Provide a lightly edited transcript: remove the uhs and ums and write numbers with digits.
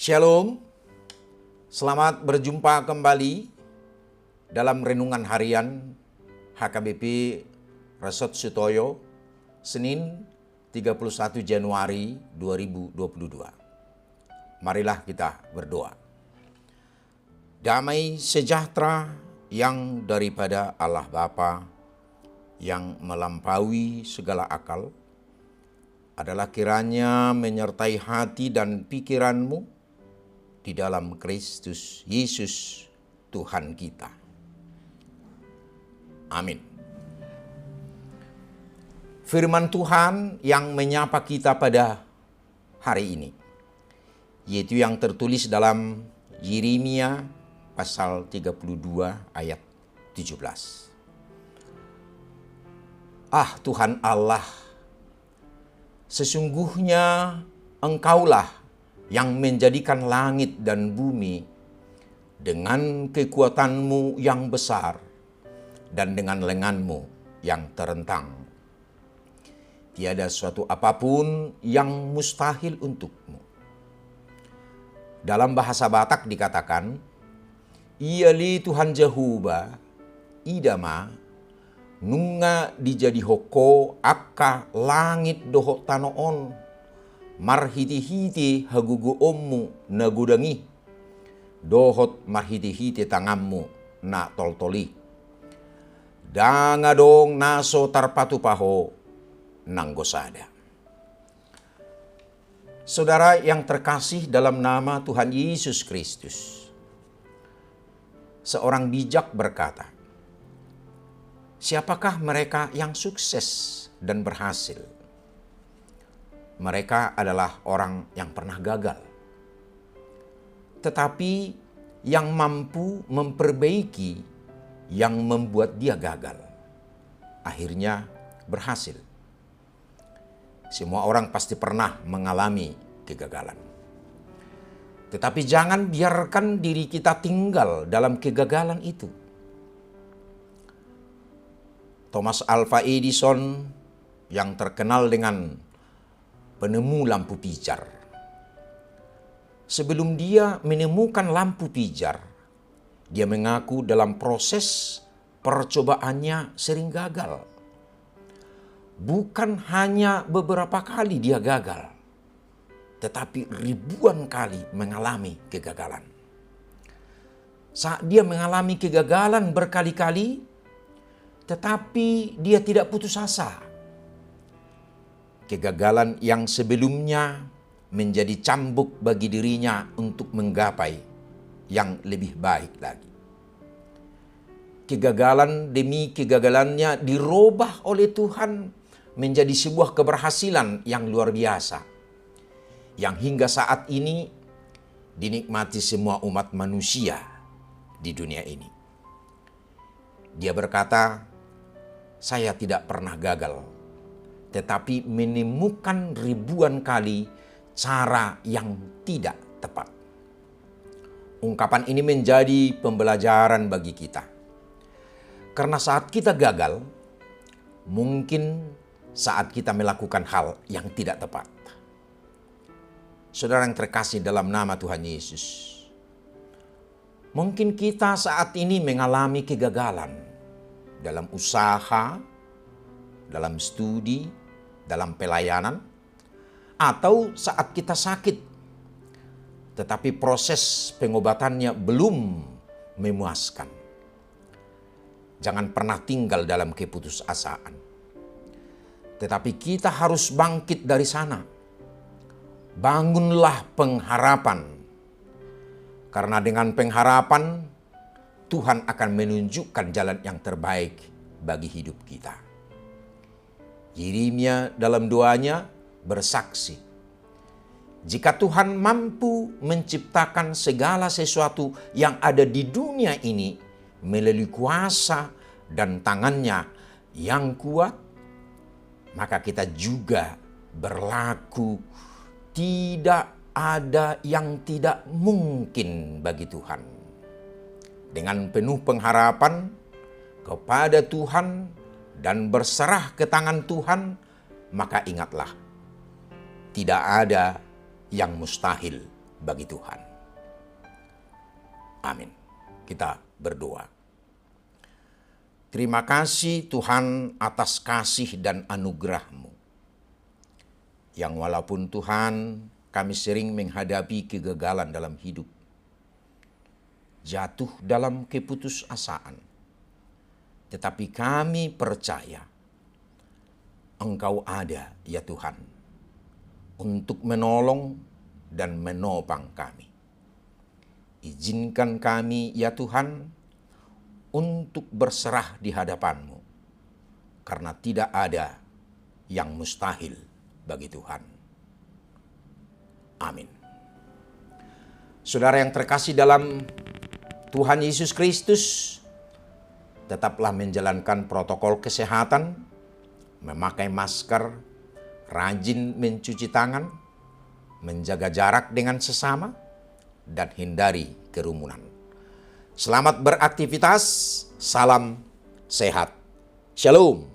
Shalom, selamat berjumpa kembali dalam Renungan Harian HKBP Resort Sutoyo, Senin 31 Januari 2022. Marilah kita berdoa. Damai sejahtera yang daripada Allah Bapa yang melampaui segala akal adalah kiranya menyertai hati dan pikiranmu di dalam Kristus Yesus Tuhan kita. Amin. Firman Tuhan yang menyapa kita pada hari ini, yaitu yang tertulis dalam Yeremia pasal 32 ayat 17. Ah Tuhan Allah, sesungguhnya Engkaulah yang menjadikan langit dan bumi dengan kekuatanmu yang besar dan dengan lenganmu yang terentang. Tiada suatu apapun yang mustahil untukmu. Dalam bahasa Batak dikatakan, Iali Tuhan Jehovah, idama, nunga dijadi hoko akka langit doho tanoon, marhiti-hiti hagugu ommu nagudangi, dohot marhiti-hiti tangammu na toltoli, dangadong naso tarpatu paho nanggosada. Saudara yang terkasih dalam nama Tuhan Yesus Kristus, seorang bijak berkata, siapakah mereka yang sukses dan berhasil? Mereka adalah orang yang pernah gagal, tetapi yang mampu memperbaiki yang membuat dia gagal, akhirnya berhasil. Semua orang pasti pernah mengalami kegagalan. Tetapi jangan biarkan diri kita tinggal dalam kegagalan itu. Thomas Alva Edison yang terkenal dengan penemu lampu pijar. Sebelum dia menemukan lampu pijar, dia mengaku dalam proses percobaannya sering gagal. Bukan hanya beberapa kali dia gagal, tetapi ribuan kali mengalami kegagalan. Saat dia mengalami kegagalan berkali-kali, tetapi dia tidak putus asa. Kegagalan yang sebelumnya menjadi cambuk bagi dirinya untuk menggapai yang lebih baik lagi. Kegagalan demi kegagalannya dirubah oleh Tuhan menjadi sebuah keberhasilan yang luar biasa, yang hingga saat ini dinikmati semua umat manusia di dunia ini. Dia berkata, saya tidak pernah gagal, tetapi menemukan ribuan kali cara yang tidak tepat. Ungkapan ini menjadi pembelajaran bagi kita. Karena saat kita gagal, mungkin saat kita melakukan hal yang tidak tepat. Saudara yang terkasih dalam nama Tuhan Yesus, mungkin kita saat ini mengalami kegagalan dalam usaha, dalam studi, dalam pelayanan, atau saat kita sakit, tetapi proses pengobatannya belum memuaskan. Jangan pernah tinggal dalam keputusasaan, tetapi kita harus bangkit dari sana. Bangunlah pengharapan, karena dengan pengharapan Tuhan akan menunjukkan jalan yang terbaik bagi hidup kita. Yeremia dalam doanya bersaksi, jika Tuhan mampu menciptakan segala sesuatu yang ada di dunia ini melalui kuasa dan tangannya yang kuat, maka kita juga berlaku tidak ada yang tidak mungkin bagi Tuhan. Dengan penuh pengharapan kepada Tuhan dan berserah ke tangan Tuhan, maka ingatlah, tidak ada yang mustahil bagi Tuhan. Amin. Kita berdoa. Terima kasih Tuhan atas kasih dan anugerah-Mu. Yang walaupun Tuhan kami sering menghadapi kegagalan dalam hidup, jatuh dalam keputusasaan, tetapi kami percaya Engkau ada ya Tuhan untuk menolong dan menopang kami. Izinkan kami ya Tuhan untuk berserah di hadapan-Mu, karena tidak ada yang mustahil bagi Tuhan. Amin. Saudara yang terkasih dalam Tuhan Yesus Kristus, tetaplah menjalankan protokol kesehatan, memakai masker, rajin mencuci tangan, menjaga jarak dengan sesama, dan hindari kerumunan. Selamat beraktivitas, salam sehat. Shalom.